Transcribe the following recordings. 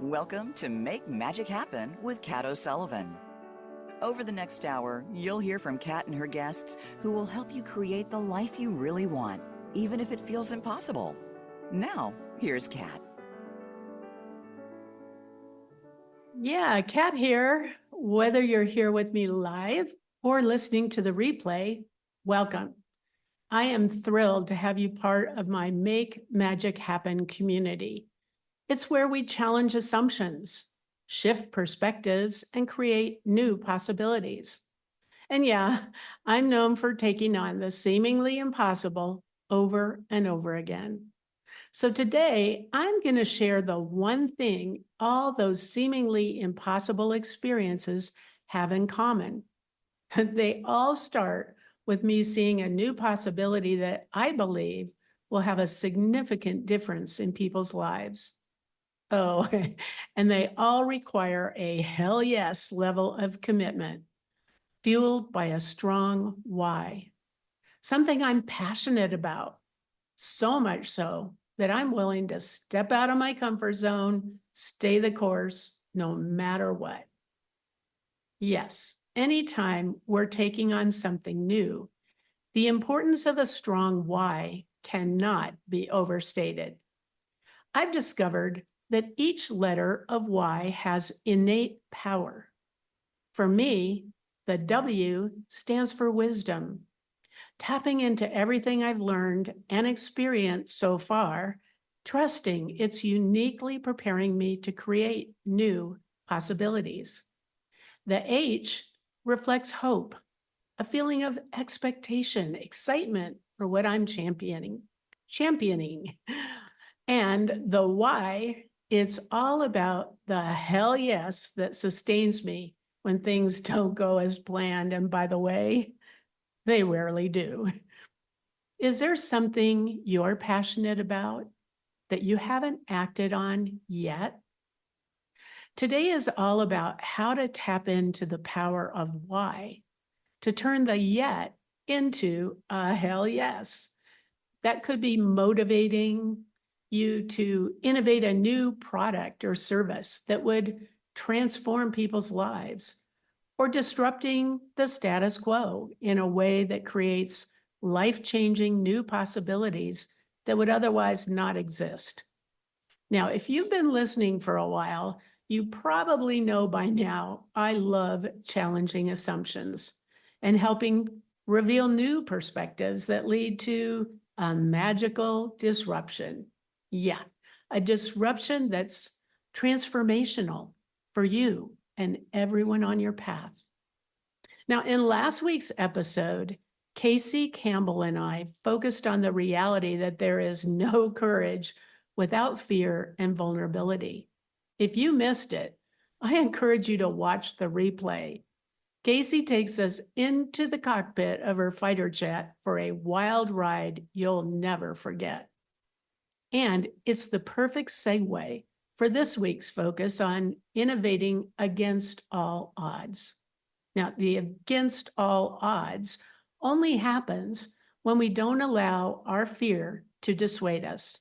Welcome to Make Magic Happen with Kat O'Sullivan. Over the next hour, you'll hear from Kat and her guests who will help you create the life you really want, even if it feels impossible. Now, here's Kat. Yeah, Kat here. Whether you're here with me live or listening to the replay, welcome. I am thrilled to have you part of my Make Magic Happen community. It's where we challenge assumptions, shift perspectives, and create new possibilities. And yeah, I'm known for taking on the seemingly impossible over and over again. So today, I'm going to share the one thing all those seemingly impossible experiences have in common. They all start with me seeing a new possibility that I believe will have a significant difference in people's lives. Oh, and they all require a hell yes level of commitment, fueled by a strong why, something I'm passionate about, so much so that I'm willing to step out of my comfort zone, stay the course, no matter what. Yes, anytime we're taking on something new, the importance of a strong why cannot be overstated. I've discovered that each letter of why has innate power. For me, the W stands for wisdom. Tapping into everything I've learned and experienced so far, trusting it's uniquely preparing me to create new possibilities. The H reflects hope, a feeling of expectation, excitement for what I'm championing. And the why is all about the hell yes that sustains me when things don't go as planned. And by the way, they rarely do. Is there something you're passionate about that you haven't acted on yet? Today is all about how to tap into the power of why, to turn the yet into a hell yes. That could be motivating you to innovate a new product or service that would transform people's lives, or disrupting the status quo in a way that creates life-changing new possibilities that would otherwise not exist. Now, if you've been listening for a while, you probably know by now I love challenging assumptions and helping reveal new perspectives that lead to a magical disruption. Yeah, a disruption that's transformational for you and everyone on your path. Now, in last week's episode, Campbell and I focused on the reality that there is no courage without fear and vulnerability. If you missed it, I encourage you to watch the replay. Casey takes us into the cockpit of her fighter jet for a wild ride you'll never forget. And it's the perfect segue for this week's focus on innovating against all odds. Now, the against all odds only happens when we don't allow our fear to dissuade us,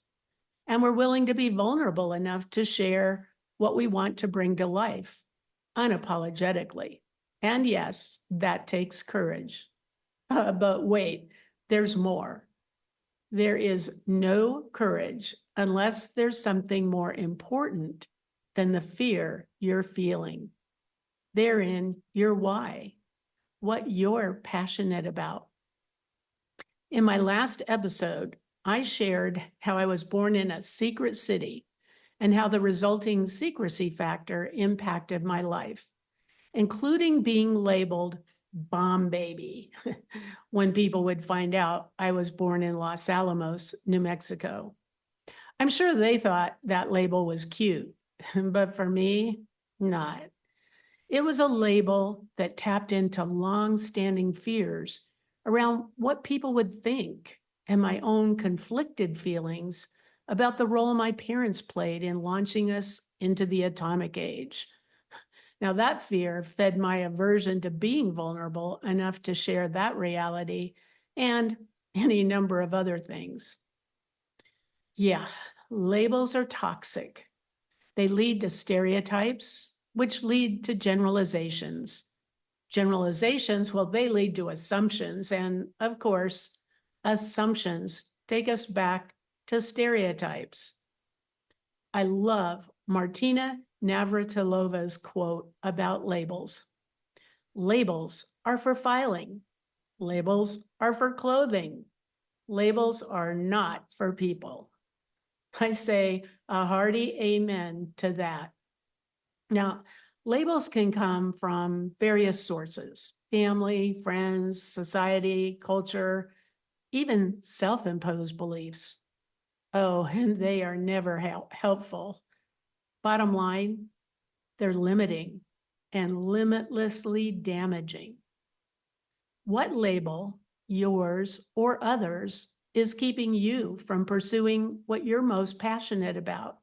and we're willing to be vulnerable enough to share what we want to bring to life, unapologetically. And yes, that takes courage. But wait, there's more. There is no courage unless there's something more important than the fear you're feeling. Therein, your why, what you're passionate about. In my last episode, I shared how I was born in a secret city and how the resulting secrecy factor impacted my life, including being labeled bomb baby when people would find out I was born in Los Alamos, New Mexico. I'm sure they thought that label was cute, but for me, not. It was a label that tapped into long-standing fears around what people would think and my own conflicted feelings about the role my parents played in launching us into the atomic age. Now, that fear fed my aversion to being vulnerable enough to share that reality and any number of other things. Yeah, labels are toxic. They lead to stereotypes, which lead to generalizations. Generalizations, well, they lead to assumptions. And of course, assumptions take us back to stereotypes. I love Martina Navratilova's quote about labels. Labels are for filing. Labels are for clothing. Labels are not for people. I say a hearty amen to that. Now, labels can come from various sources: family, friends, society, culture, even self-imposed beliefs. Oh, and they are never helpful. Bottom line, they're limiting and limitlessly damaging. What label, yours or others, is keeping you from pursuing what you're most passionate about?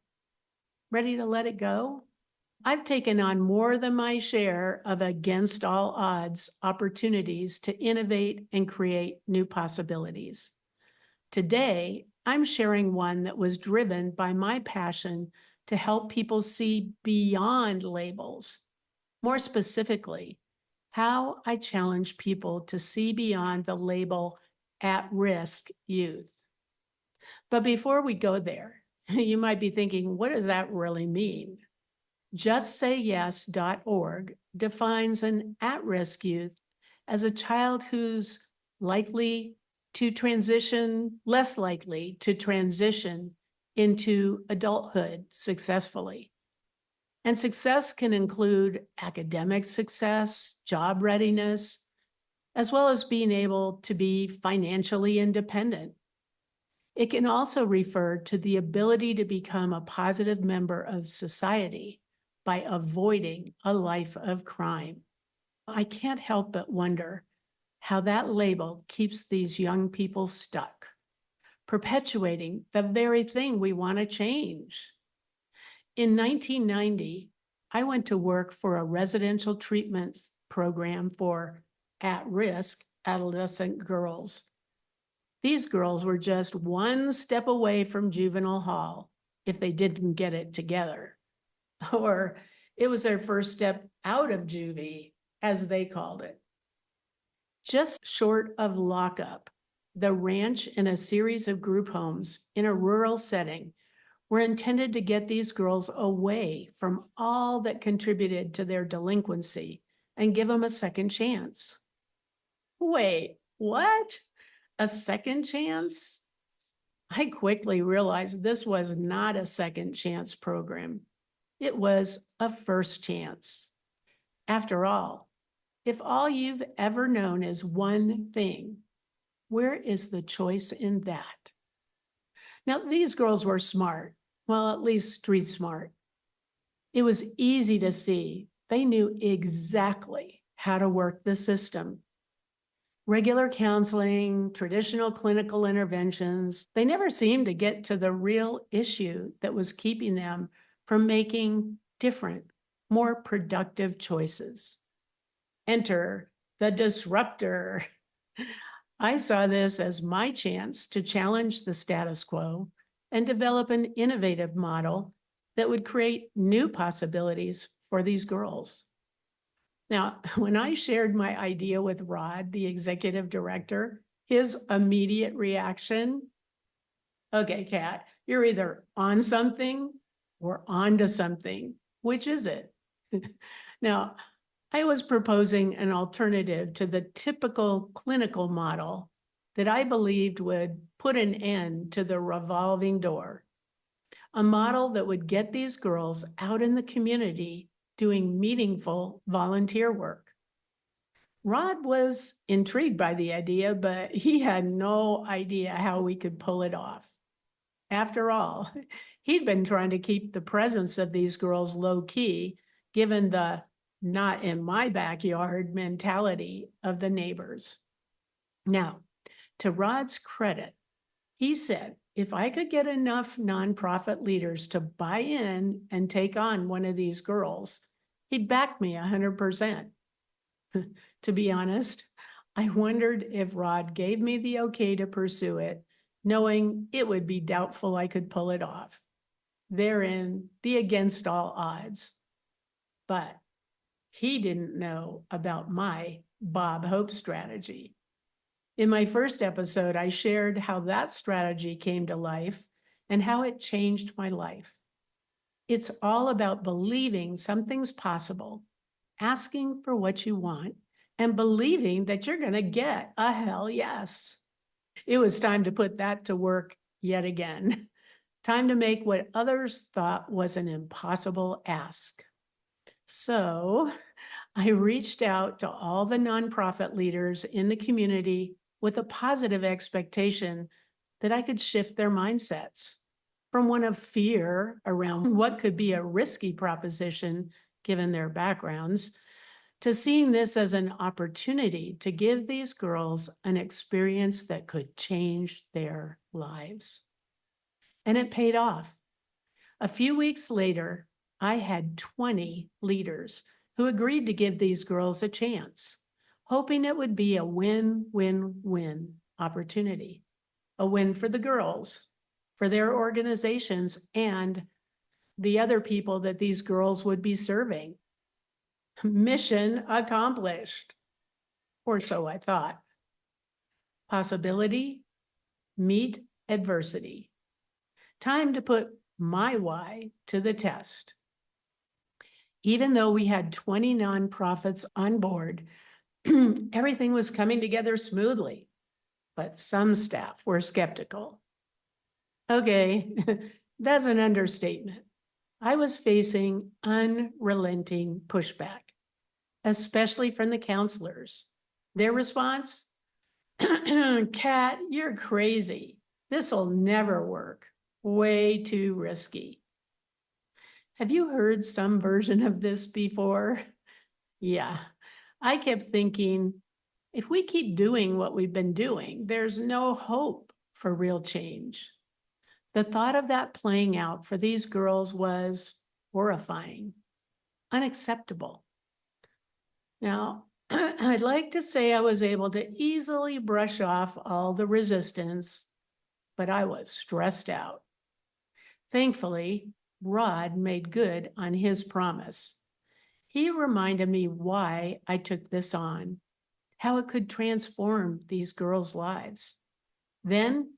Ready to let it go? I've taken on more than my share of against all odds opportunities to innovate and create new possibilities. Today, I'm sharing one that was driven by my passion to help people see beyond labels. More specifically, how I challenge people to see beyond the label at-risk youth. But before we go there, you might be thinking, what does that really mean? JustSayYes.org defines an at-risk youth as a child who's less likely to transition into adulthood successfully. And success can include academic success, job readiness, as well as being able to be financially independent. It can also refer to the ability to become a positive member of society by avoiding a life of crime. I can't help but wonder how that label keeps these young people stuck, perpetuating the very thing we want to change. In 1990, I went to work for a residential treatment program for at-risk adolescent girls. These girls were just one step away from juvenile hall if they didn't get it together. Or it was their first step out of juvie, as they called it. Just short of lockup, the ranch and a series of group homes in a rural setting were intended to get these girls away from all that contributed to their delinquency and give them a second chance. Wait, what? A second chance? I quickly realized this was not a second chance program. It was a first chance. After all, if all you've ever known is one thing, where is the choice in that? Now, these girls were smart, well, at least street smart. It was easy to see they knew exactly how to work the system. Regular counseling, traditional clinical interventions, they never seemed to get to the real issue that was keeping them from making different, more productive choices. Enter the disruptor. I saw this as my chance to challenge the status quo and develop an innovative model that would create new possibilities for these girls. Now, when I shared my idea with Rod, the executive director, his immediate reaction, okay, Kat, you're either on something or onto something. Which is it? Now, I was proposing an alternative to the typical clinical model that I believed would put an end to the revolving door. A model that would get these girls out in the community doing meaningful volunteer work. Rod was intrigued by the idea, but he had no idea how we could pull it off. After all, he'd been trying to keep the presence of these girls low key, given the not in my backyard mentality of the neighbors. Now, to Rod's credit, he said, if I could get enough nonprofit leaders to buy in and take on one of these girls, he'd back me 100%. To be honest, I wondered if Rod gave me the okay to pursue it, knowing it would be doubtful I could pull it off. therein be against all odds. But he didn't know about my Bob Hope strategy. In my first episode, I shared how that strategy came to life and how it changed my life. It's all about believing something's possible, asking for what you want, and believing that you're going to get a hell yes. It was time to put that to work yet again. Time to make what others thought was an impossible ask. So I reached out to all the nonprofit leaders in the community with a positive expectation that I could shift their mindsets from one of fear around what could be a risky proposition given their backgrounds to seeing this as an opportunity to give these girls an experience that could change their lives. And it paid off. A few weeks later, I had 20 leaders who agreed to give these girls a chance, hoping it would be a win-win-win opportunity. A win for the girls, for their organizations, and the other people that these girls would be serving. Mission accomplished, or so I thought. Possibility, meet adversity. Time to put my why to the test. Even though we had 20 nonprofits on board, everything was coming together smoothly, but some staff were skeptical. Okay, that's an understatement. I was facing unrelenting pushback, especially from the counselors. Their response, Kat, you're crazy. This'll never work. Way too risky. Have you heard some version of this before? Yeah, I kept thinking, if we keep doing what we've been doing, there's no hope for real change. The thought of that playing out for these girls was horrifying, unacceptable. Now, I'd like to say I was able to easily brush off all the resistance, but I was stressed out. Thankfully, Rod made good on his promise. He reminded me why I took this on, how it could transform these girls' lives. Then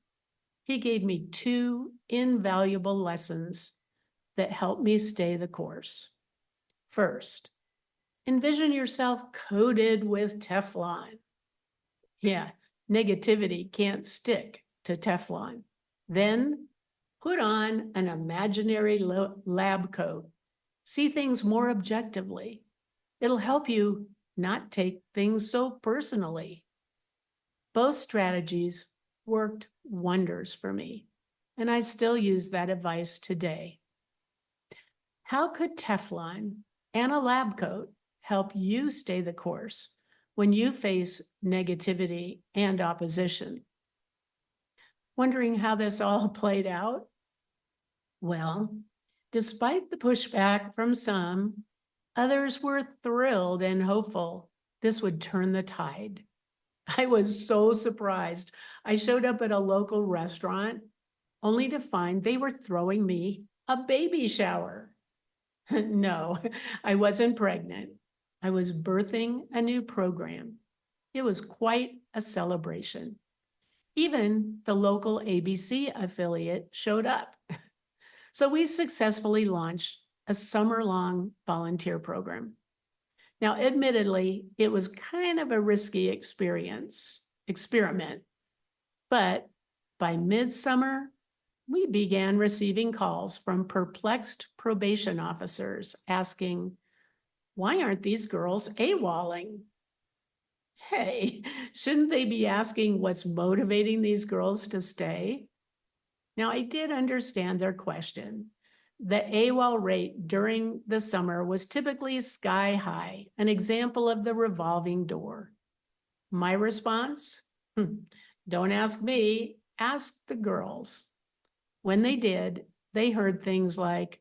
he gave me 2 invaluable lessons that helped me stay the course. First, envision yourself coated with Teflon. Yeah, negativity can't stick to Teflon. Then put on an imaginary lab coat. See things more objectively. It'll help you not take things so personally. Both strategies worked wonders for me, and I still use that advice today. How could Teflon and a lab coat help you stay the course when you face negativity and opposition? Wondering how this all played out? Well, despite the pushback from some, others were thrilled and hopeful this would turn the tide. I was so surprised. I showed up at a local restaurant only to find they were throwing me a baby shower. No, I wasn't pregnant. I was birthing a new program. It was quite a celebration. Even the local ABC affiliate showed up. So we successfully launched a summer-long volunteer program. Now, admittedly, it was kind of a risky experiment, but by midsummer, we began receiving calls from perplexed probation officers asking, why aren't these girls AWOLing? Hey, shouldn't they be asking what's motivating these girls to stay? Now, I did understand their question. The AWOL rate during the summer was typically sky high, an example of the revolving door. My response? Don't ask me, ask the girls. When they did, they heard things like,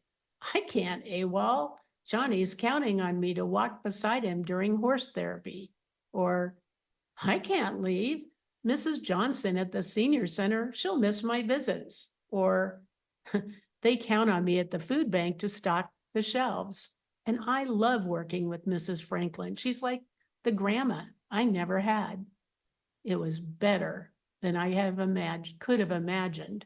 I can't AWOL. Johnny's counting on me to walk beside him during horse therapy. Or, I can't leave. Mrs. Johnson at the senior center, she'll miss my visits. Or, They count on me at the food bank to stock the shelves. And I love working with Mrs. Franklin. She's like the grandma I never had. It was better than could have imagined.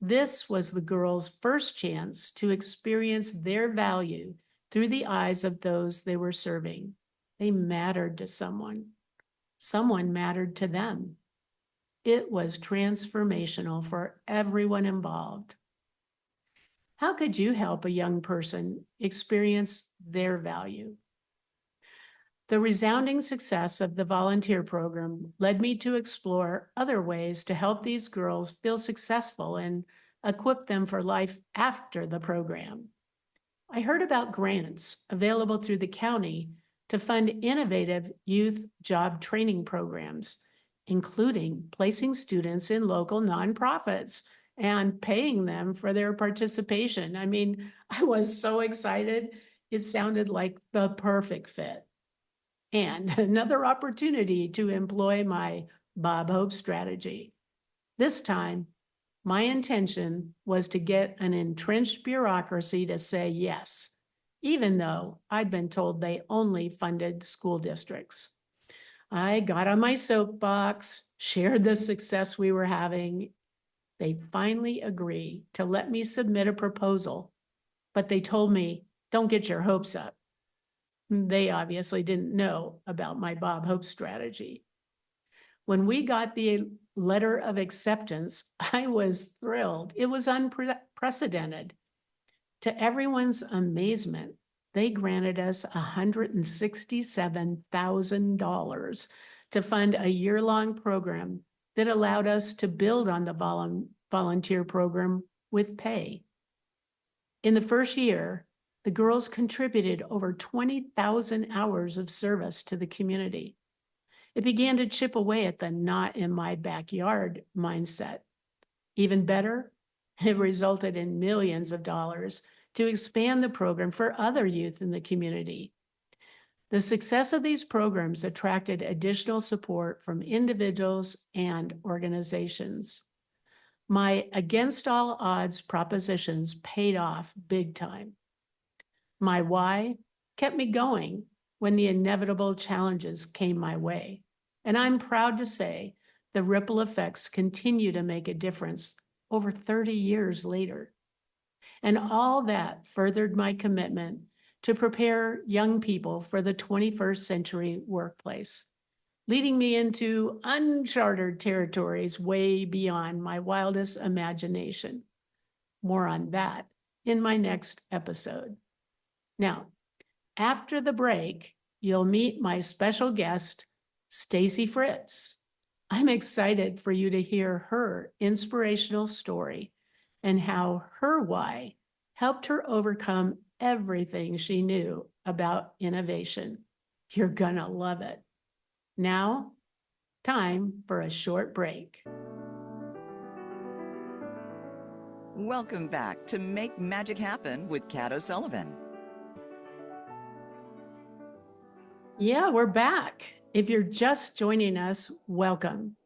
This was the girls' first chance to experience their value through the eyes of those they were serving. They mattered to someone. Someone mattered to them. It was transformational for everyone involved. How could you help a young person experience their value? The resounding success of the volunteer program led me to explore other ways to help these girls feel successful and equip them for life after the program. I heard about grants available through the county to fund innovative youth job training programs, including placing students in local nonprofits and paying them for their participation. I mean, I was so excited. It sounded like the perfect fit. And another opportunity to employ my Bob Hope strategy. This time, my intention was to get an entrenched bureaucracy to say yes, even though I'd been told they only funded school districts. I got on my soapbox, shared the success we were having. They finally agreed to let me submit a proposal, but they told me, don't get your hopes up. They obviously didn't know about my Bob Hope strategy. When we got the letter of acceptance, I was thrilled. It was unprecedented. To everyone's amazement, they granted us $167,000 to fund a year-long program that allowed us to build on the volunteer program with pay. In the first year, the girls contributed over 20,000 hours of service to the community. It began to chip away at the not in my backyard mindset. Even better, it resulted in millions of dollars to expand the program for other youth in the community. The success of these programs attracted additional support from individuals and organizations. My against all odds propositions paid off big time. My why kept me going when the inevitable challenges came my way. And I'm proud to say the ripple effects continue to make a difference over 30 years later. And all that furthered my commitment to prepare young people for the 21st century workplace, leading me into uncharted territories way beyond my wildest imagination. More on that in my next episode. Now, after the break, you'll meet my special guest, Stacy Fritz. I'm excited for you to hear her inspirational story and how her why helped her overcome everything she knew about innovation. You're gonna love it. Now, time for a short break. Welcome back to Make Magic Happen with Kat O'Sullivan. Yeah, we're back. If you're just joining us, welcome.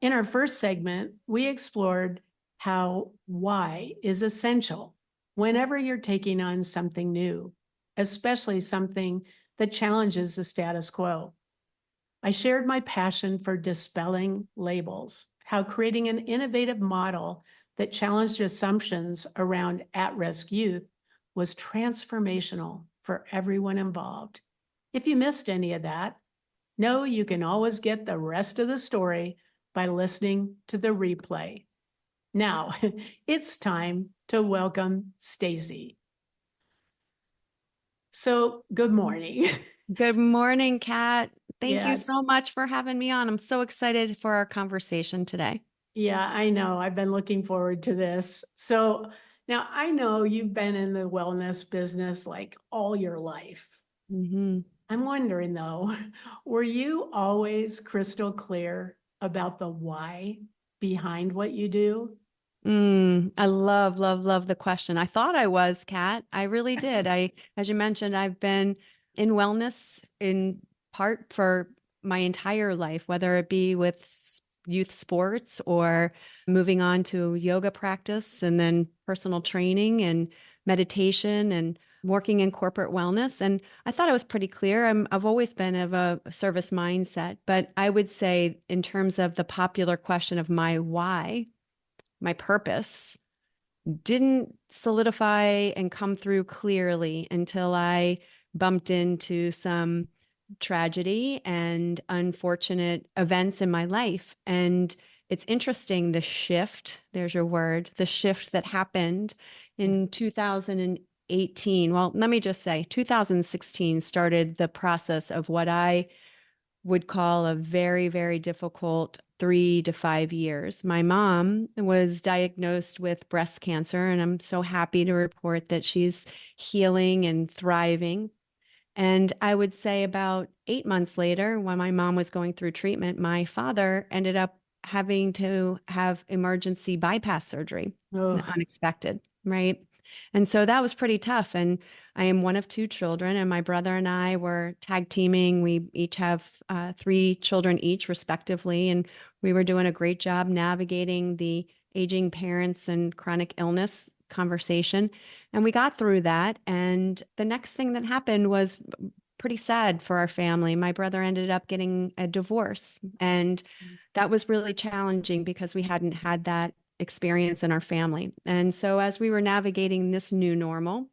In our first segment, we explored how why is essential whenever you're taking on something new, especially something that challenges the status quo. I shared my passion for dispelling labels, how creating an innovative model that challenged assumptions around at-risk youth was transformational for everyone involved. If you missed any of that, know you can always get the rest of the story by listening to the replay. Now, it's time to welcome Stacy. So, good morning. Good morning, Kat. Thank you Yes. so much for having me on. I'm so excited for our conversation today. Yeah, I know. I've been looking forward to this. So, now I know you've been in the wellness business like all your life. Mm-hmm. I'm wondering though, were you always crystal clear about the why behind what you do? I love, love, love the question. I thought I was, Kat. I really did. As you mentioned, I've been in wellness in part for my entire life, whether it be with youth sports or moving on to yoga practice and then personal training and meditation and working in corporate wellness. And I thought I was pretty clear. I've always been of a service mindset, but I would say in terms of the popular question of my why, my purpose, didn't solidify and come through clearly until I bumped into some tragedy and unfortunate events in my life. And it's interesting, the shift, there's your word, the shift that happened in 2018. Well, let me just say 2016 started the process of what I would call a very, very difficult 3 to 5 years. My mom was diagnosed with breast cancer, and I'm so happy to report that she's healing and thriving. And I would say about 8 months later, when my mom was going through treatment, my father ended up having to have emergency bypass surgery, Oh, unexpected, right? And so that was pretty tough. And I am one of two children, and my brother and I were tag teaming. We each have 3 children each, respectively. And we were doing a great job navigating the aging parents and chronic illness conversation. And we got through that. And the next thing that happened was pretty sad for our family. My brother ended up getting a divorce. And that was really challenging because we hadn't had that experience in our family. And so as we were navigating this new normal,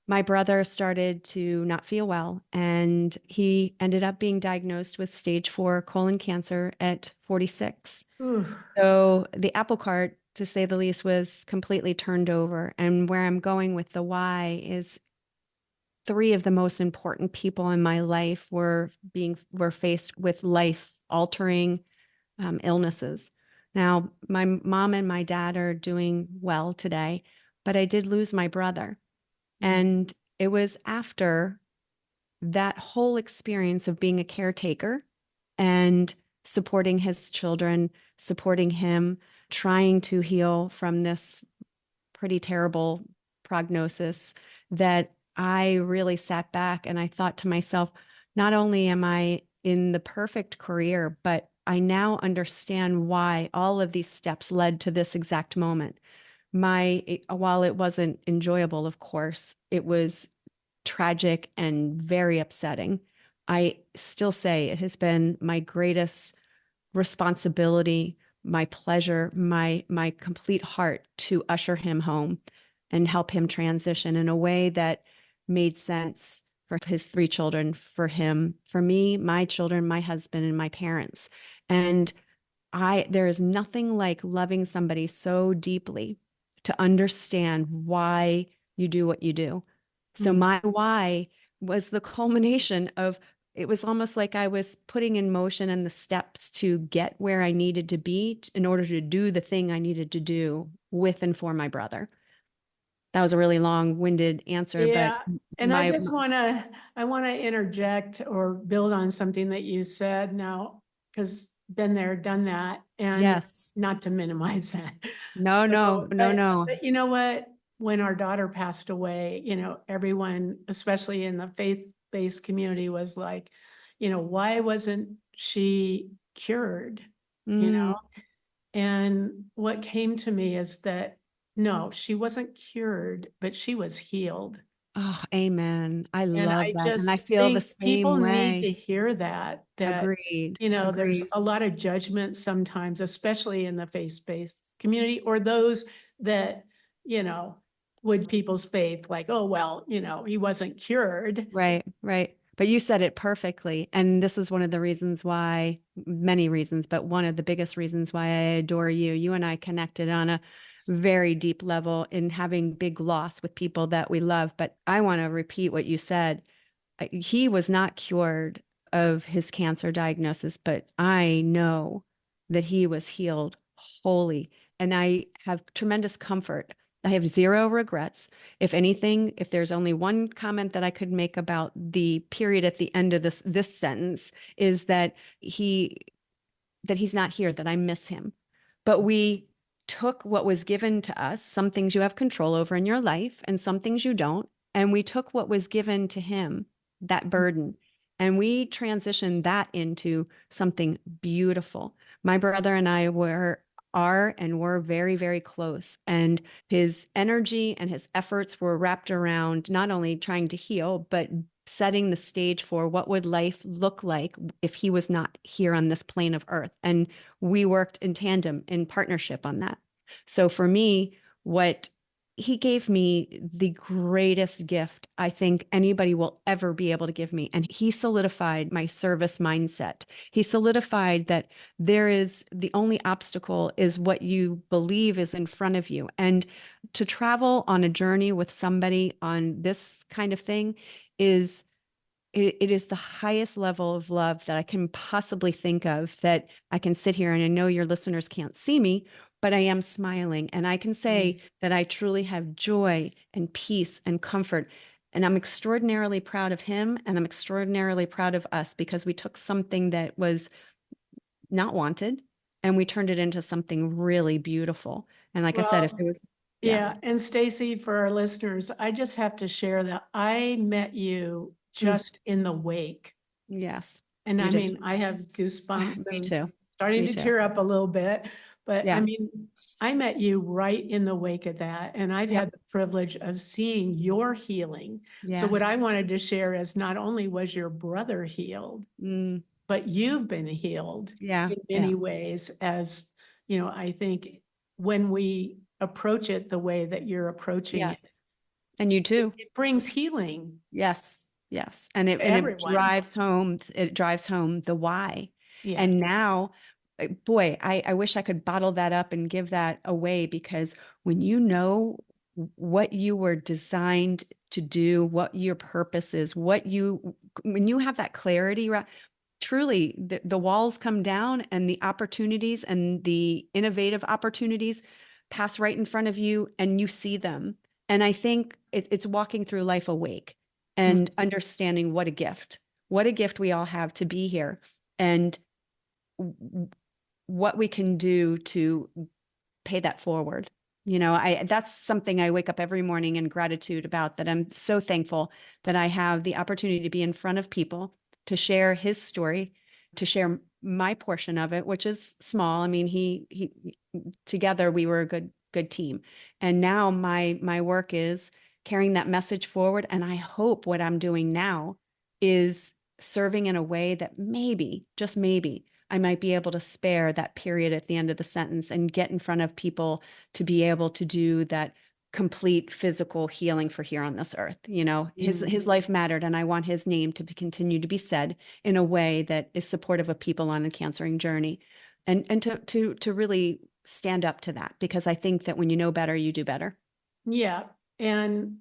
my brother started to not feel well, and he ended up being diagnosed with stage 4 colon cancer at 46. ooh, So the apple cart, to say the least, was completely turned over. And where I'm going with the why is 3 of the most important people in my life were faced with life-altering illnesses. Now, my mom and my dad are doing well today, but I did lose my brother. And it was after that whole experience of being a caretaker and supporting his children, supporting him, trying to heal from this pretty terrible prognosis, that I really sat back and I thought to myself, not only am I in the perfect career, but I now understand why all of these steps led to this exact moment. While it wasn't enjoyable, of course, it was tragic and very upsetting. I still say it has been my greatest responsibility, my pleasure, my complete heart to usher him home and help him transition in a way that made sense for his 3 children, for him, for me, my children, my husband, and my parents. And there is nothing like loving somebody so deeply to understand why you do what you do. So my why was the culmination of, it was almost like I was putting in motion and the steps to get where I needed to be in order to do the thing I needed to do with and for my brother. That was a really long-winded answer, but yeah. And I just I want to interject or build on something that you said now, because been there, done that, and yes, not to minimize that. no, no, So, no, no. but you know what? When our daughter passed away, everyone, especially in the faith-based community, was like, why wasn't she cured? You Mm. know, and what came to me is that no, she wasn't cured, but she was healed. Oh, amen. I And love I that. And I just feel the think same people need to way. hear that, Agreed. there's Agreed. a lot of judgment sometimes, especially in the faith-based community, or those that, would people's faith, like, oh, well, he wasn't cured. Right, right. But you said it perfectly. And this is one of the reasons why, many reasons, but one of the biggest reasons why I adore you. You and I connected on a very deep level in having big loss with people that we love. But I want to repeat what you said. He was not cured of his cancer diagnosis, but I know that he was healed wholly. And I have tremendous comfort. I have zero regrets. If anything, if there's only one comment that I could make about the period at the end of this sentence, is that he's not here, that I miss him. But we took what was given to us, some things you have control over in your life and some things you don't, and we took what was given to him, that burden, and we transitioned that into something beautiful. My brother and I were are and were very, very close. And his energy and his efforts were wrapped around not only trying to heal, but setting the stage for what would life look like if he was not here on this plane of earth. And we worked in tandem, in partnership on that. So for me, what he gave me the greatest gift I think anybody will ever be able to give me. And he solidified my service mindset. He solidified that there is the only obstacle is what you believe is in front of you. And to travel on a journey with somebody on this kind of thing is it is the highest level of love that I can possibly think of, that I can sit here, and I know your listeners can't see me, but I am smiling, and I can say that I truly have joy and peace and comfort. And I'm extraordinarily proud of him, and I'm extraordinarily proud of us, because we took something that was not wanted and we turned it into something really beautiful. And like I said, if Well, there was, yeah. And Stacy, for our listeners, I just have to share that I met you Mm, just in the wake. yes, And you I did. mean, I have goosebumps Me and too. starting Me to too. tear up a little bit. But I Yeah. mean, I met you right in the wake of that. And I've Yep. had the privilege of seeing your healing. So Yeah. what I wanted to share is not only was your brother healed, Mm, but you've been healed yeah. in Yeah. many ways. As you know, I think when we approach it the way that you're approaching it, Yes. And you too. it brings healing Yes. Yes. And to it everyone. drives home the why. Yeah. And now, boy, I wish I could bottle that up and give that away, because when you know what you were designed to do, what your purpose is, when you have that clarity, truly the walls come down and the opportunities and the innovative opportunities pass right in front of you and you see them. And I think it's walking through life awake Mm. and understanding what a gift we all have to be here, and what we can do to pay that forward. That's something I wake up every morning in gratitude about, that I'm so thankful that I have the opportunity to be in front of people, to share his story, to share my portion of it, which is small. I mean, he together we were a good team. And now my work is carrying that message forward. And I hope what I'm doing now is serving in a way that maybe, just maybe, I might be able to spare that period at the end of the sentence and get in front of people to be able to do that complete physical healing for here on this earth. His life mattered, and I want his name to continue to be said in a way that is supportive of people on the cancering journey, and to really stand up to that, because I think that when you know better, you do better. Yeah. And,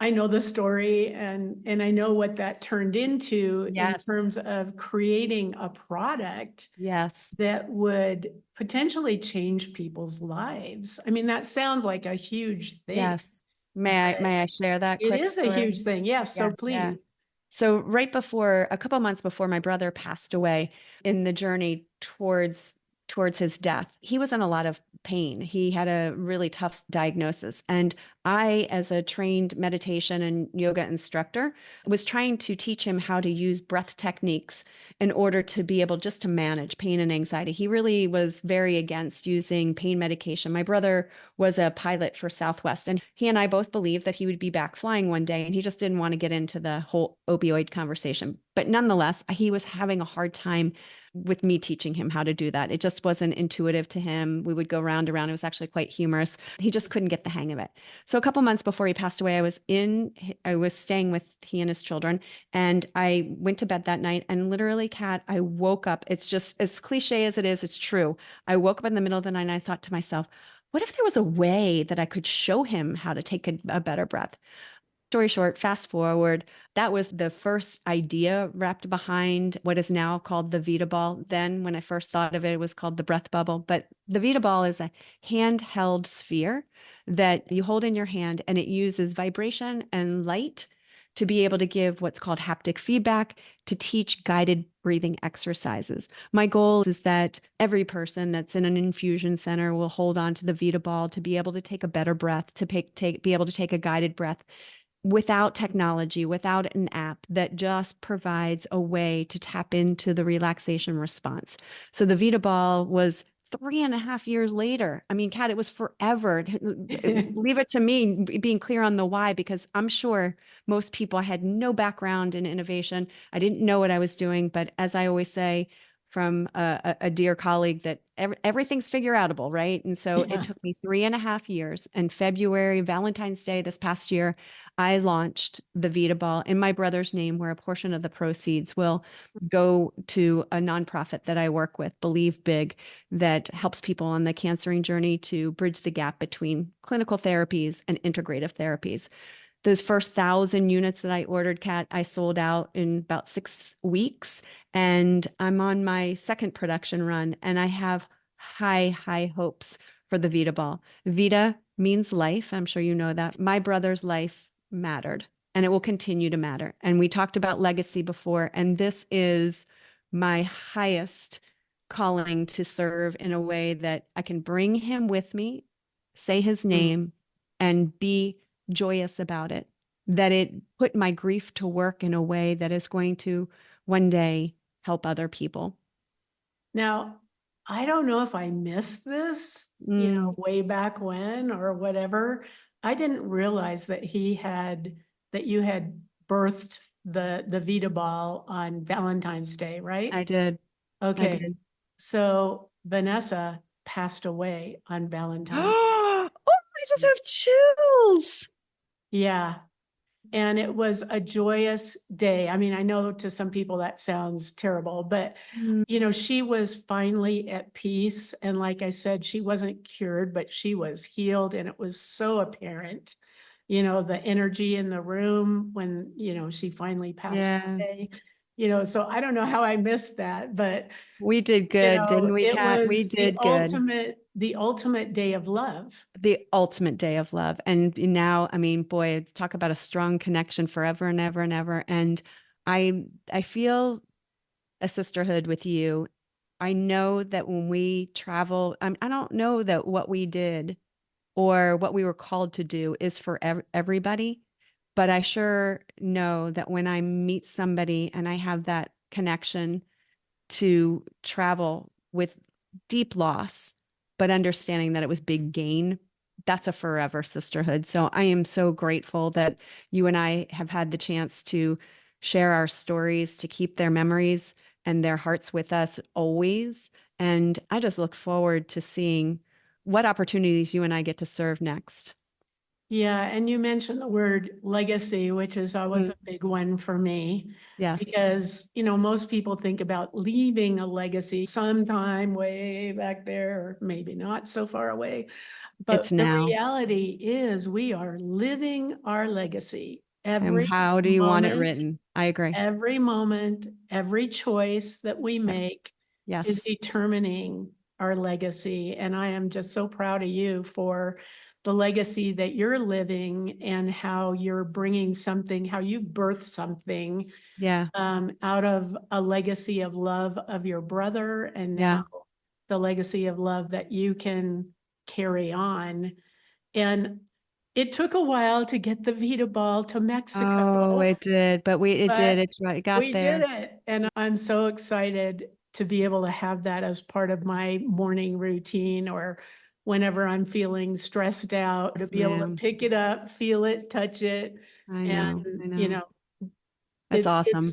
I know the story and I know what that turned into in Yes. terms of creating a product Yes. that would potentially change people's lives. I mean, that sounds like a huge thing. Yes. May I share that It quick is a story? huge thing. Yes. So Yeah. Yeah. please. So a couple months before my brother passed away, in the journey towards his death, he was in a lot of pain. He had a really tough diagnosis. And I, as a trained meditation and yoga instructor, was trying to teach him how to use breath techniques in order to be able just to manage pain and anxiety. He really was very against using pain medication. My brother was a pilot for Southwest, and he and I both believed that he would be back flying one day, and he just didn't want to get into the whole opioid conversation. But nonetheless, he was having a hard time with me teaching him how to do that. It just wasn't intuitive to him. We would go round and round. It was actually quite humorous. He just couldn't get the hang of it. So a couple months before he passed away, I was staying with he and his children, and I went to bed that night, and literally, Kat, I woke up. It's just as cliche as it is, it's true. I woke up in the middle of the night and I thought to myself, what if there was a way that I could show him how to take a better breath? Story short, fast forward, that was the first idea wrapped behind what is now called the Vita Ball. Then, when I first thought of it, it was called the breath bubble. But the Vita Ball is a handheld sphere that you hold in your hand, and it uses vibration and light to be able to give what's called haptic feedback, to teach guided breathing exercises. My goal is that every person that's in an infusion center will hold on to the Vita Ball to be able to take a better breath, to be able to take a guided breath without technology, without an app, that just provides a way to tap into the relaxation response. So the Vita Ball was 3.5 years later. I mean, Kat, it was forever. Leave it to me being clear on the why, because I'm sure most people, I had no background in innovation. I didn't know what I was doing. But as I always say, from a dear colleague, that everything's figure outable, right? And so Yeah. it took me 3.5 years. And February, Valentine's Day this past year, I launched the Vita Ball in my brother's name, where a portion of the proceeds will go to a nonprofit that I work with, Believe Big, that helps people on the cancering journey to bridge the gap between clinical therapies and integrative therapies. Those first 1,000 units that I ordered, Kat, I sold out in about 6 weeks. And I'm on my second production run, and I have high, high hopes for the Vita Ball. Vita means life. I'm sure you know that. My brother's life mattered, and it will continue to matter. And we talked about legacy before, and this is my highest calling, to serve in a way that I can bring him with me, say his name, and be joyous about it, that it put my grief to work in a way that is going to one day help other people. Now, I don't know if I missed this, Mm, way back when or whatever. I didn't realize that that you had birthed the Vita Ball on Valentine's Day, right? I did. I Okay. did. So Vanessa passed away on Valentine's. Oh, I just have chills. Yeah. And it was a joyous day. I mean, I know to some people that sounds terrible, but Mm, she was finally at peace. And like I said, she wasn't cured, but she was healed. And it was so apparent, the energy in the room when, she finally passed yeah, away. So I don't know how I missed that, but we did good, didn't we, it Kat? We was did good. the ultimate day of love. The ultimate day of love. And now, I mean, boy, talk about a strong connection forever and ever and ever. And I feel a sisterhood with you. I know that when we travel, I don't know that what we did or what we were called to do is for everybody, but I sure know that when I meet somebody and I have that connection to travel with deep loss, but understanding that it was big gain, that's a forever sisterhood. So I am so grateful that you and I have had the chance to share our stories, to keep their memories and their hearts with us always. And I just look forward to seeing what opportunities you and I get to serve next. Yeah, and you mentioned the word legacy, which is always Mm, a big one for me, yes, because, most people think about leaving a legacy sometime way back there, or maybe not so far away. it's But the now. reality is we are living our legacy And every how do you want it moment, written? I agree. every choice that we Yep. make is Yes. determining our legacy. And I am just so proud of you for the legacy that you're living and how you're bringing something, how you birthed something Yeah. out of a legacy of love of your brother, and now Yeah. the legacy of love that you can carry on. And it took a while to get the Vita Ball to Oh, Mexico, it did, but it did. but It's right. It got we did there. it. And I'm so excited to be able to have that as part of my morning routine, or whenever I'm feeling stressed out, to Yes, be able to ma'am. pick it up, feel it, touch it. I And, know. I you know. know, That's awesome.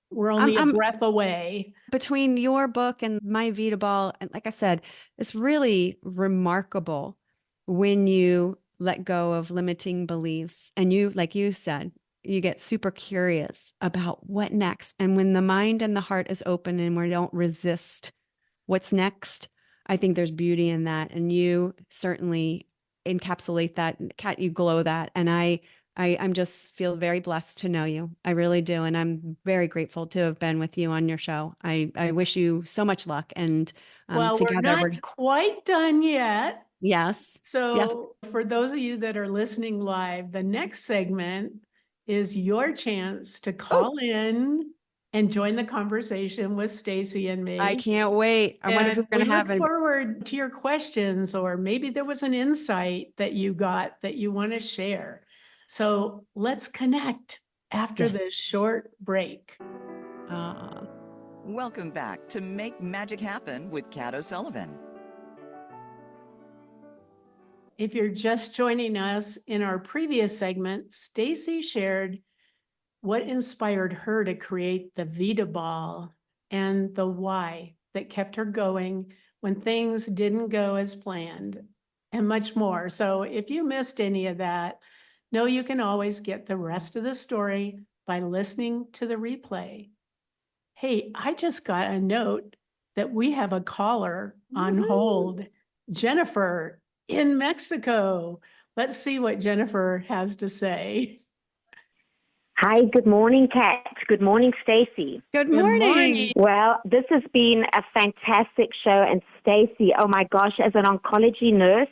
we're I'm only a I'm breath away. between your book and my Vita Ball, and like I said, it's really remarkable when you let go of limiting beliefs and you, like you said, you get super curious about what next. And when the mind and the heart is open and we don't resist what's next, I think there's beauty in that. And you certainly encapsulate that. Kat, you glow that. And I'm just feel very blessed to know you. I really do. And I'm very grateful to have been with you on your show. I wish you so much luck. And Well, we're together we're, not quite done yet. yes, yes. So for those of you that are listening live, the next segment is your chance to Oh, call in and join the conversation with Stacy and I me. can't wait. I wonder who And we're we going to look have. forward to your questions, or maybe there was an insight that you got that you want to share. So let's connect after this Yes. short break. Uh, Welcome back to Make Magic Happen with Kat O'Sullivan. If you're just joining us, in our previous segment, Stacy shared what inspired her to create the Vita Ball and the why that kept her going when things didn't go as planned, and much more. So if you missed any of that, know you can always get the rest of the story by listening to the replay. Hey, I just got a note that we have a caller on hold, Jennifer in Mexico. Let's see what Jennifer has to say. Hi, good morning, Kat. Good morning, Stacy. Good Good morning. morning. Well, this has been a fantastic show. And Stacy, oh my gosh, as an oncology nurse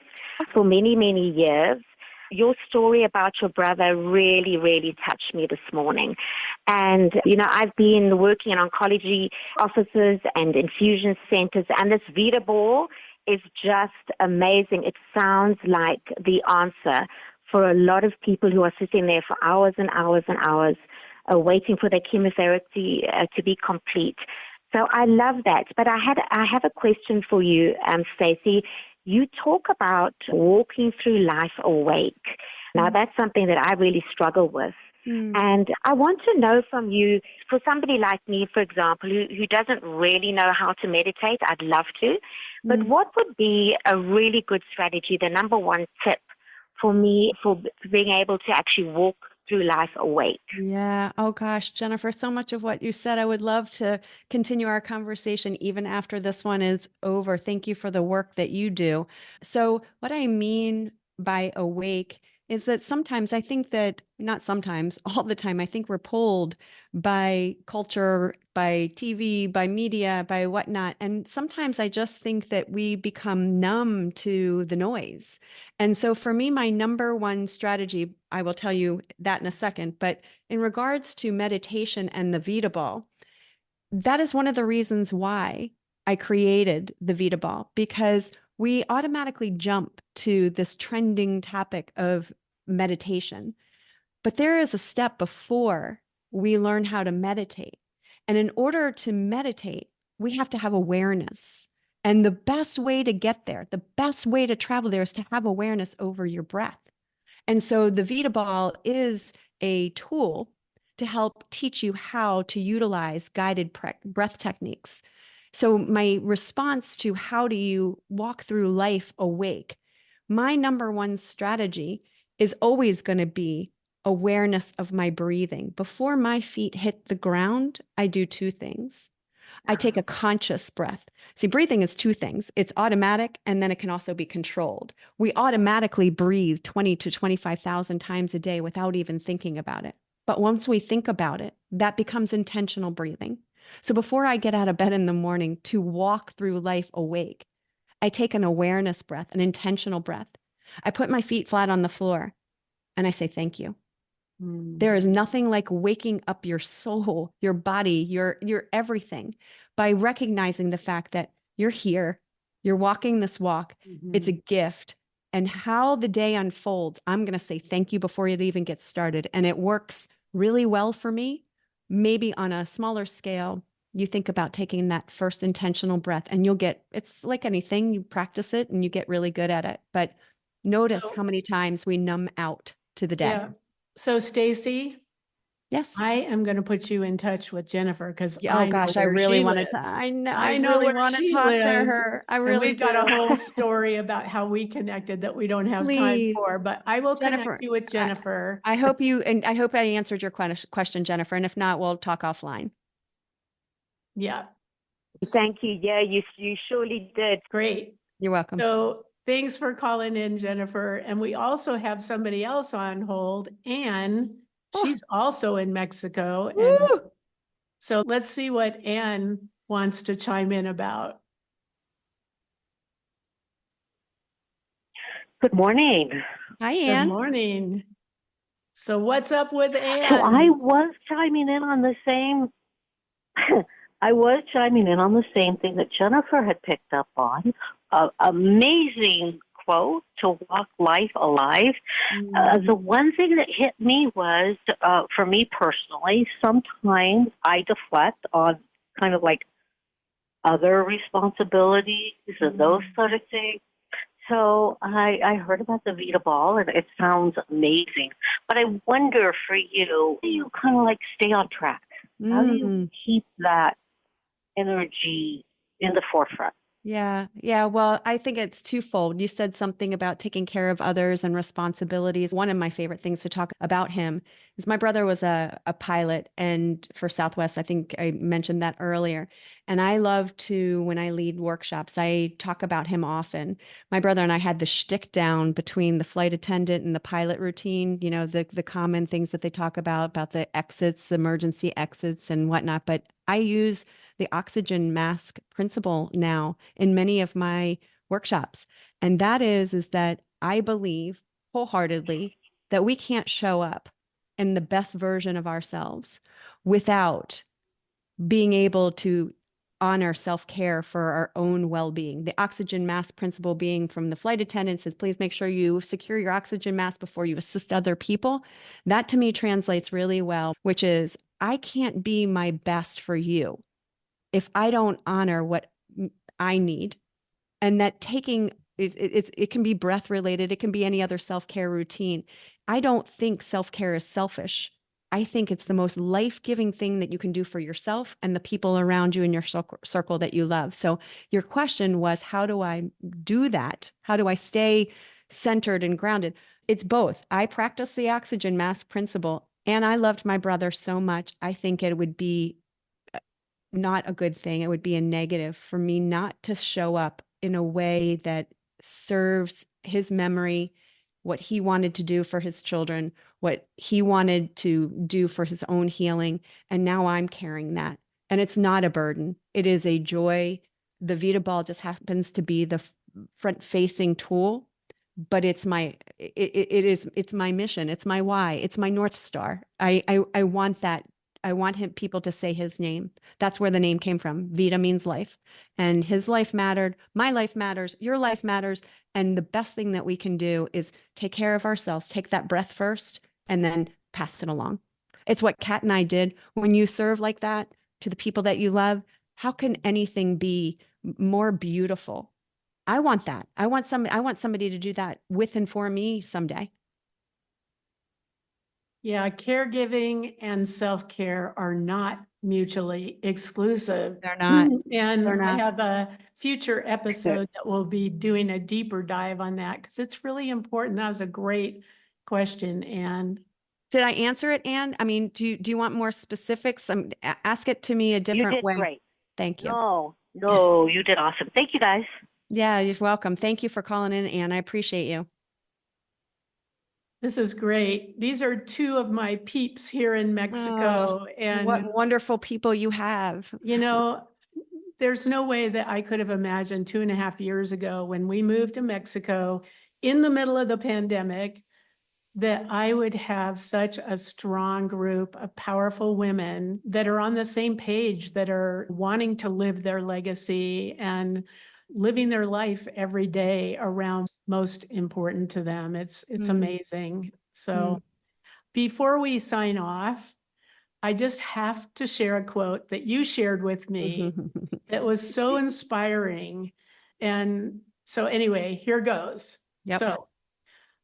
for many, many years, your story about your brother really, really touched me this morning. And, you know, I've been working in oncology offices and infusion centers, and this Vita Ball is just amazing. It sounds like the answer for a lot of people who are sitting there for hours and hours and hours waiting for their chemotherapy to be complete. So I love that. But I have a question for you, Stacey. You talk about walking through life awake. Now, that's something that I really struggle with. And I want to know from you, for somebody like me, for example, who doesn't really know how to meditate, I'd love to. But what would be a really good strategy, the number one tip for me for being able to actually walk through life awake? Yeah. Oh gosh, Jennifer, so much of what you said, I would love to continue our conversation even after this one is over. Thank you for the work that you do. So what I mean by awake is that sometimes I think that, not sometimes, all the time, I think we're pulled by culture, by TV, by media, by whatnot. And sometimes I just think that we become numb to the noise. And so for me, my number one strategy, I will tell you that in a second, but in regards to meditation and the Vita Ball, that is one of the reasons why I created the Vita Ball, because we automatically jump to this trending topic of meditation. But there is a step before we learn how to meditate. And in order to meditate, we have to have awareness. And the best way to get there, the best way to travel there is to have awareness over your breath. And so the Vita Ball is a tool to help teach you how to utilize guided breath techniques. So my response to how do you walk through life awake, my number one strategy is always going to be awareness of my breathing. Before my feet hit the ground, I do two things. I take a conscious breath. See, breathing is two things. It's automatic, and then it can also be controlled. We automatically breathe 20 to 25,000 times a day without even thinking about it. But once we think about it, that becomes intentional breathing. So before I get out of bed in the morning to walk through life awake, I take an awareness breath, an intentional breath. I put my feet flat on the floor and I say, thank you. There is nothing like waking up your soul, your body, your everything by recognizing the fact that you're here, you're walking this walk. It's a gift. And how the day unfolds, I'm going to say thank you before it even gets started. And it works really well for me. Maybe on a smaller scale, you think about taking that first intentional breath and you'll get, it's like anything, you practice it and you get really good at it. But notice how many times we numb out to the day. Yeah. So Stacy, Yes. I am going to put you in touch with Jennifer because Oh gosh, I really wanted to. I know. I really where want to she talk to lives. her. I And really we've got do. a whole story about how we connected that we don't have time Please, for, but I will Jennifer, connect you with Jennifer. I hope you, and I hope I answered your question, Jennifer. And if not, we'll talk offline. Yeah. Thank you. Yeah, you surely did. Great. You're welcome. So thanks for calling in, Jennifer. And we also have somebody else on hold, Anne. She's also in Mexico. And so let's see what Anne wants to chime in about. Good morning. Hi, Good Anne. morning. So what's up with Anne? So I was chiming in on the same thing that Jennifer had picked up on. Amazing quote, to walk life alive. The one thing that hit me was, for me personally, sometimes I deflect on kind of like other responsibilities and those sort of things. So I heard about the Vita Ball, and it sounds amazing. But I wonder for you, how do you kind of like stay on track? How do you keep that energy in the forefront? Yeah. Yeah. Well, I think it's twofold. You said something about taking care of others and responsibilities. One of my favorite things to talk about him is my brother was a pilot and for Southwest, I think I mentioned that earlier. And I love to, when I lead workshops, I talk about him often. My brother and I had the shtick down between the flight attendant and the pilot routine, you know, the common things that they talk about the exits, the emergency exits and whatnot. But I use the oxygen mask principle now in many of my workshops. And that is that I believe wholeheartedly that we can't show up in the best version of ourselves without being able to honor self-care for our own well-being. The oxygen mask principle being from the flight attendant says, please make sure you secure your oxygen mask before you assist other people. That to me translates really well, which is I can't be my best for you if I don't honor what I need. And that taking it can be breath related, it can be any other self-care routine. I don't think self-care is selfish. I think it's the most life-giving thing that you can do for yourself and the people around you in your circle that you love. So your question was, how do I do that? How do I stay centered and grounded? It's both. I practice the oxygen mask principle, and I loved my brother so much. I think it would be not a good thing. It would be a negative for me not to show up in a way that serves his memory, what he wanted to do for his children, what he wanted to do for his own healing. And now I'm carrying that. And it's not a burden. It is a joy. The Vita Ball just happens to be the front facing tool, but it's it's my mission. It's my why. It's my North Star. I want that. I want people to say his name. That's where the name came from. Vita means life. And his life mattered. My life matters. Your life matters. And the best thing that we can do is take care of ourselves, take that breath first, and then pass it along. It's what Kat and I did. When you serve like that to the people that you love, how can anything be more beautiful? I want that. I want somebody to do that with and for me someday. Yeah, caregiving and self-care are not mutually exclusive. They're not. And They're I not. have a future episode that will be doing a deeper dive on that because it's really important. That was a great question, Anne. Did I answer it, Anne? I mean, do you want more specifics? Ask it to me a You different did way. great. Thank you. No, you did awesome. Thank you, guys. Yeah, you're welcome. Thank you for calling in, Anne. I appreciate you. This is great. These are two of my peeps here in Mexico. And what wonderful people you have. you know, there's no way that I could have imagined 2.5 years ago when we moved to Mexico in the middle of the pandemic that I would have such a strong group of powerful women that are on the same page, that are wanting to live their legacy and living their life every day around most important to them. It's amazing. So before we sign off, I just have to share a quote that you shared with me that was so inspiring. And so anyway, here goes. Yep. So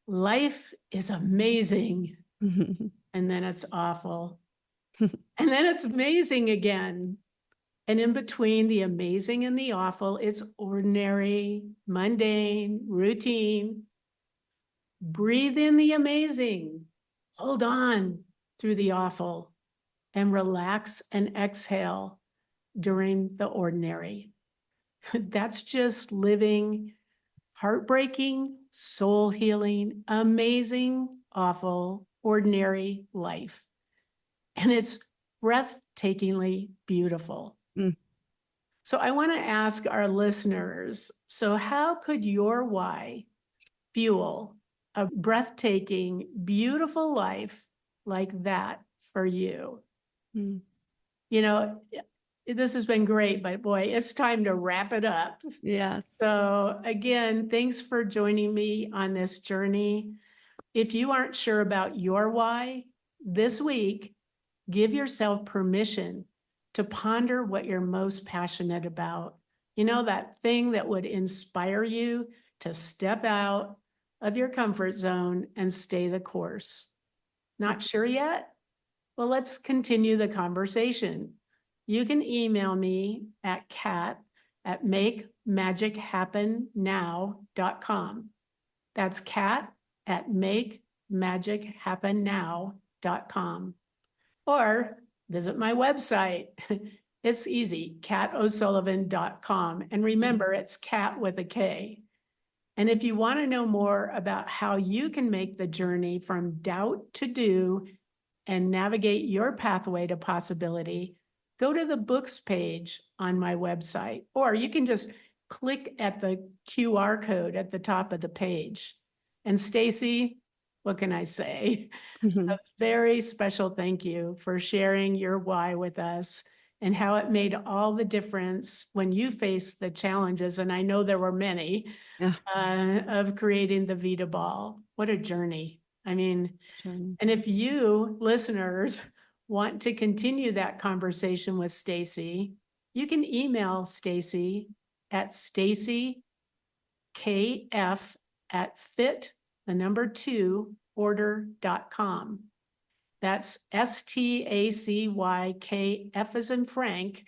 life is amazing, and then it's awful, and then it's amazing again. And in between the amazing and the awful, it's ordinary, mundane, routine. Breathe in the amazing, hold on through the awful, and relax and exhale during the ordinary. That's just living heartbreaking, soul healing, amazing, awful, ordinary life. And it's breathtakingly beautiful. So I want to ask our listeners, so how could your why fuel a breathtaking, beautiful life like that for you? You know, this has been great, but boy, it's time to wrap it up. Yes. So again, thanks for joining me on this journey. If you aren't sure about your why this week, give yourself permission to ponder what you're most passionate about. You know, that thing that would inspire you to step out of your comfort zone and stay the course. Not sure yet? Well, let's continue the conversation. You can email me at kat@makemagichappennow.com. That's kat@makemagichappennow.com. Or visit my website. It's easy, katosullivan.com. And remember, it's Kat with a K. And if you want to know more about how you can make the journey from doubt to do and navigate your pathway to possibility, go to the books page on my website, or you can just click at the QR code at the top of the page. And Stacy, what can I say? A very special thank you for sharing your why with us and how it made all the difference when you faced the challenges, and I know there were many, of creating the Vita Ball. What a journey. I mean, and if you listeners want to continue that conversation with Stacy, you can email Stacy at stacykf@fit2order.com. That's STACYKF as in Frank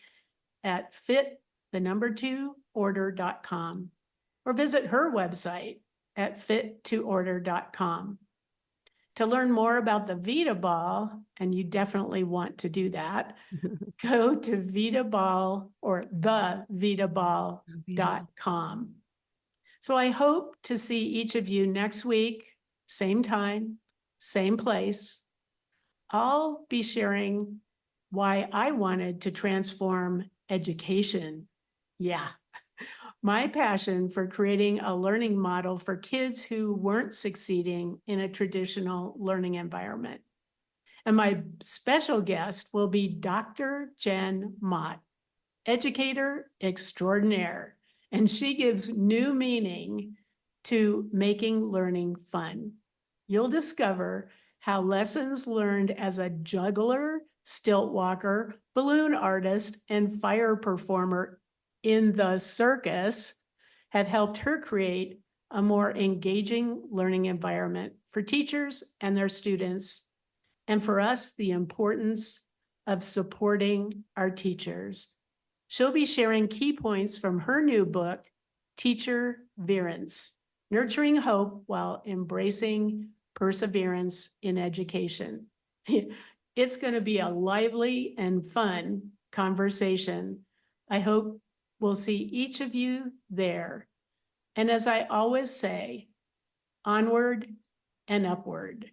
at fit2order.com, or visit her website at fit2order.com. To learn more about the Vita Ball, and you definitely want to do that, go to Vita Ball or thevitaball.com. So I hope to see each of you next week, same time, same place. I'll be sharing why I wanted to transform education. Yeah. My passion for creating a learning model for kids who weren't succeeding in a traditional learning environment. And my special guest will be Dr. Jen Mott, educator extraordinaire, and she gives new meaning to making learning fun. You'll discover how lessons learned as a juggler, stilt walker, balloon artist, and fire performer in the circus have helped her create a more engaging learning environment for teachers and their students, and for us, the importance of supporting our teachers. She'll be sharing key points from her new book, Teacher Verance, Nurturing Hope While Embracing Perseverance in Education. It's going to be a lively and fun conversation. I hope we'll see each of you there. And as I always say, onward and upward.